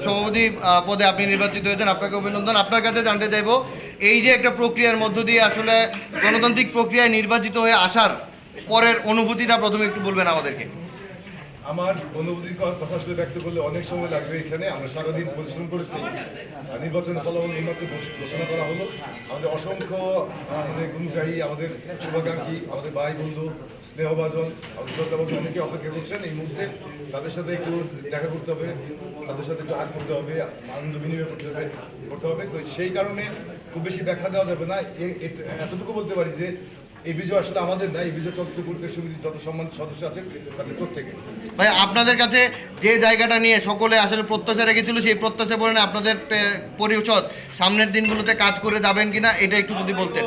সভাপতি পদে আপনি নির্বাচিত হয়েছেন, আপনাকে অভিনন্দন। আপনার কাছে জানতে চাইবো, এই যে একটা প্রক্রিয়ার মধ্য দিয়ে আসলে গণতান্ত্রিক প্রক্রিয়ায় নির্বাচিত হয়ে আসার পরের অনুভূতিটা প্রথমে একটু বলবেন আমাদেরকে। আমার অনুভূতির কথা আসলে ব্যক্ত করলে অনেক সময় লাগবে। এখানে আমরা সারাদিন পরিশ্রম করেছি, নির্বাচনের ফলাফল এইমাত্র ঘোষণা করা হলো। আমাদের অসংখ্য আমাদের গুণগ্রাহী, আমাদের শুভাকাঙ্ক্ষী, আমাদের ভাই বন্ধু, স্নেহভাজন, আমাদের শ্রদ্ধাভাজন অনেকে অপেক্ষা করছেন এই মুহূর্তে। তাদের সাথে একটু দেখা করতে হবে, তাদের সাথে একটু আগ করতে হবে, আনন্দ বিনিময় করতে হবে। তো সেই কারণে খুব বেশি ব্যাখ্যা দেওয়া যাবে না। এতটুকু বলতে পারি যে এই বিজয় আসলে আমাদের না, এই বিজয় তন্ত্র পরিচয় সমিতির যত সম্মানিত সদস্য আছেন তাদের প্রত্যেকে। ভাই, আপনাদের কাছে যে জায়গাটা নিয়ে সকলে আসলে প্রত্যাশা রেখেছিল, সেই প্রত্যাশা পূরণে আপনাদের পরিষদ সামনের দিনগুলোতে কাজ করে যাবেন কিনা এটা একটু যদি বলতেন।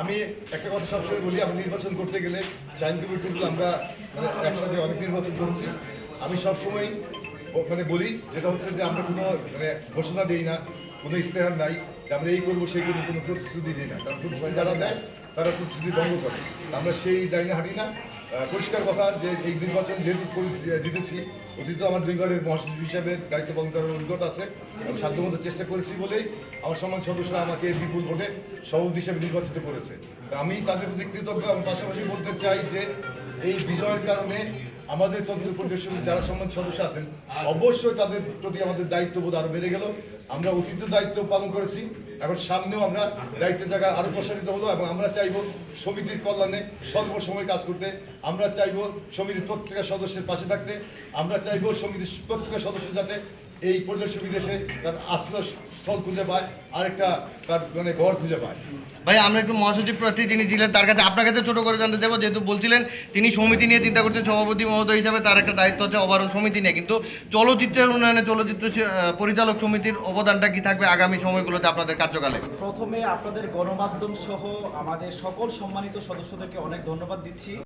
আমি একটা কথা সবসময় বলি, আমি নির্বাচন করতে গেলে চাইন কমিটিগুলো আমরা একসাথে অনেক নির্বাচন করছি। আমি সবসময় বলি যেটা হচ্ছে যে আমরা কোনো ঘোষণা দিই না, কোনো ইস্তেহার নাই যে আমরা এই করবো সেই করবো, কোনো প্রতিশ্রুতি দিই না। কারণ প্রতিশ্রুতি যারা দেয় তারা প্রতিশ্রুতি ভঙ্গ করে, আমরা সেই লাইনে হাঁটি না। পরিষ্কার কথা যে এই নির্বাচন যেহেতু জিতেছি, অতীত আমার দুইবারের মহাসচিব হিসাবে দায়িত্ব পালন করার অভিজ্ঞতা আছে। আমি সাধ্যমতো চেষ্টা করেছি বলেই আমার সম্মান সদস্যরা আমাকে বিপুল ভোটে সভাপতি হিসেবে নির্বাচিত করেছে। আমি তাদের প্রতি কৃতজ্ঞ। আমি পাশাপাশি বলতে চাই যে এই বিজয়ের কারণে আমাদের তন্ত্র পরিষদ সমিতির যারা সম্মানিত সদস্য আছেন অবশ্যই তাদের প্রতি আমাদের দায়িত্ববোধ আরো বেড়ে গেল। আমরা অতীত দায়িত্ব পালন করেছি, এখন সামনেও আমরা দায়িত্বের জায়গা আরো প্রসারিত হলো এবং আমরা চাইব সমিতির কল্যাণে সর্বসময় কাজ করতে। আমরা চাইব সমিতির প্রত্যেকটা সদস্যের পাশে থাকতে। আমরা চাইব সমিতির প্রত্যেকটা সদস্য যাতে এই পরিচয় সুবিধা এসে তার আশ্রয়স্থল খুঁজে পায়, আরেকটা তার ঘর খুঁজে পায়। ভাই, আমরা একটু মহাসচিব প্রার্থী যিনি ছিলেন তার কাছে, আপনার কাছে ছোট করে জানতে চাইবো, যেহেতু বলছিলেন তিনি সমিতি নিয়ে চিন্তা করছেন, সভাপতি মহোদয় হিসাবে তার একটা দায়িত্ব হচ্ছে ওভারঅল সমিতি নিয়ে, কিন্তু চলচ্চিত্রের উন্নয়নে চলচ্চিত্র পরিচালক সমিতির অবদানটা কি থাকবে আগামী সময়গুলোতে আপনাদের কার্যকালে? প্রথমে আপনাদের গণমাধ্যম সহ আমাদের সকল সম্মানিত সদস্যদেরকে অনেক ধন্যবাদ দিচ্ছি।